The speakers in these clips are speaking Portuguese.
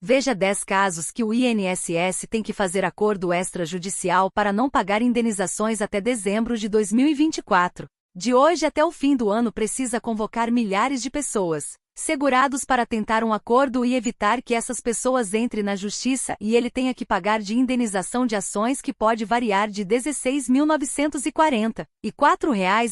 Veja 10 casos que o INSS tem que fazer acordo extrajudicial para não pagar indenizações até dezembro de 2024. De hoje até o fim do ano precisa convocar milhares de pessoas, segurados para tentar um acordo e evitar que essas pessoas entrem na justiça e ele tenha que pagar de indenização de ações que pode variar de R$ 16.944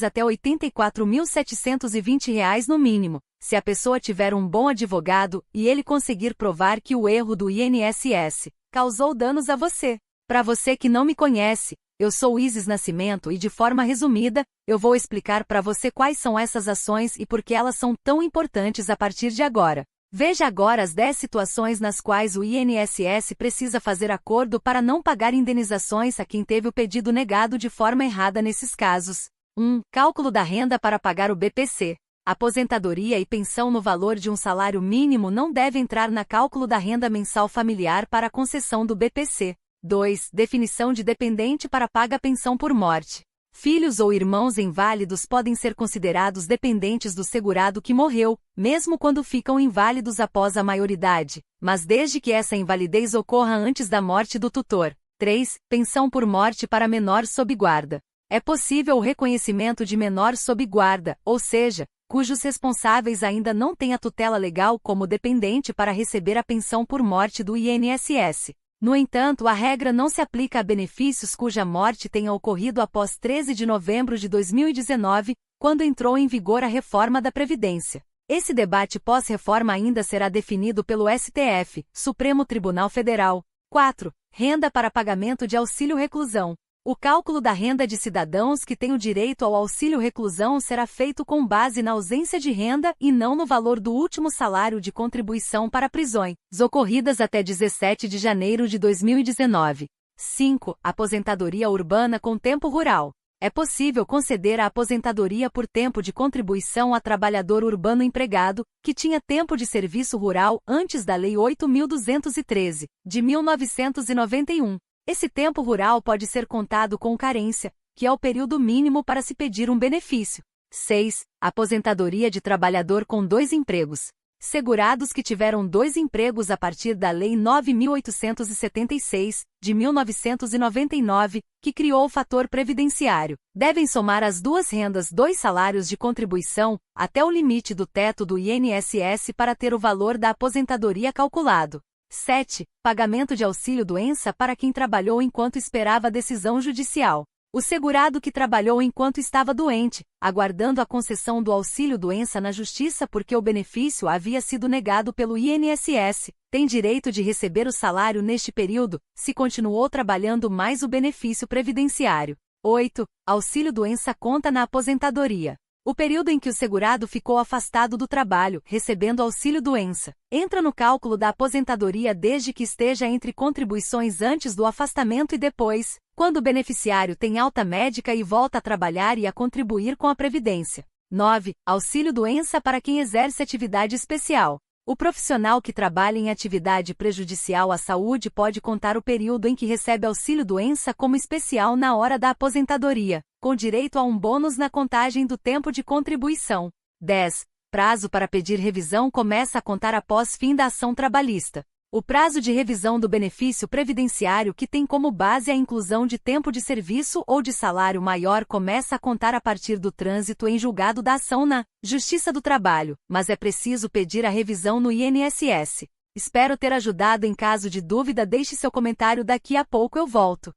até R$ 84.720 no mínimo. Se a pessoa tiver um bom advogado e ele conseguir provar que o erro do INSS causou danos a você. Para você que não me conhece, eu sou Isis Nascimento e de forma resumida, eu vou explicar para você quais são essas ações e por que elas são tão importantes a partir de agora. Veja agora as 10 situações nas quais o INSS precisa fazer acordo para não pagar indenizações a quem teve o pedido negado de forma errada nesses casos. 1. Cálculo da renda para pagar o BPC. Aposentadoria e pensão no valor de um salário mínimo não deve entrar na cálculo da renda mensal familiar para a concessão do BPC. 2. Definição de dependente para paga pensão por morte. Filhos ou irmãos inválidos podem ser considerados dependentes do segurado que morreu, mesmo quando ficam inválidos após a maioridade, mas desde que essa invalidez ocorra antes da morte do tutor. 3. Pensão por morte para menor sob guarda. É possível o reconhecimento de menor sob guarda, ou seja, cujos responsáveis ainda não têm a tutela legal como dependente para receber a pensão por morte do INSS. No entanto, a regra não se aplica a benefícios cuja morte tenha ocorrido após 13 de novembro de 2019, quando entrou em vigor a reforma da Previdência. Esse debate pós-reforma ainda será definido pelo STF, Supremo Tribunal Federal. 4. Renda para pagamento de auxílio-reclusão. O cálculo da renda de cidadãos que têm o direito ao auxílio-reclusão será feito com base na ausência de renda e não no valor do último salário de contribuição para prisões, ocorridas até 17 de janeiro de 2019. 5. Aposentadoria urbana com tempo rural. É possível conceder a aposentadoria por tempo de contribuição a trabalhador urbano empregado, que tinha tempo de serviço rural antes da Lei 8.213, de 1991. Esse tempo rural pode ser contado com carência, que é o período mínimo para se pedir um benefício. 6. Aposentadoria de trabalhador com 2 empregos. Segurados que tiveram 2 empregos a partir da Lei 9.876, de 1999, que criou o fator previdenciário, devem somar as 2 rendas 2 salários de contribuição, até o limite do teto do INSS para ter o valor da aposentadoria calculado. 7. Pagamento de auxílio-doença para quem trabalhou enquanto esperava a decisão judicial. O segurado que trabalhou enquanto estava doente, aguardando a concessão do auxílio-doença na Justiça porque o benefício havia sido negado pelo INSS, tem direito de receber o salário neste período, se continuou trabalhando mais o benefício previdenciário. 8. Auxílio-doença conta na aposentadoria. O período em que o segurado ficou afastado do trabalho, recebendo auxílio-doença, entra no cálculo da aposentadoria desde que esteja entre contribuições antes do afastamento e depois, quando o beneficiário tem alta médica e volta a trabalhar e a contribuir com a Previdência. 9. Auxílio-doença para quem exerce atividade especial. O profissional que trabalha em atividade prejudicial à saúde pode contar o período em que recebe auxílio-doença como especial na hora da aposentadoria, com direito a um bônus na contagem do tempo de contribuição. 10. Prazo para pedir revisão começa a contar após fim da ação trabalhista. O prazo de revisão do benefício previdenciário que tem como base a inclusão de tempo de serviço ou de salário maior começa a contar a partir do trânsito em julgado da ação na Justiça do Trabalho, mas é preciso pedir a revisão no INSS. Espero ter ajudado. Em caso de dúvida, deixe seu comentário, daqui a pouco eu volto.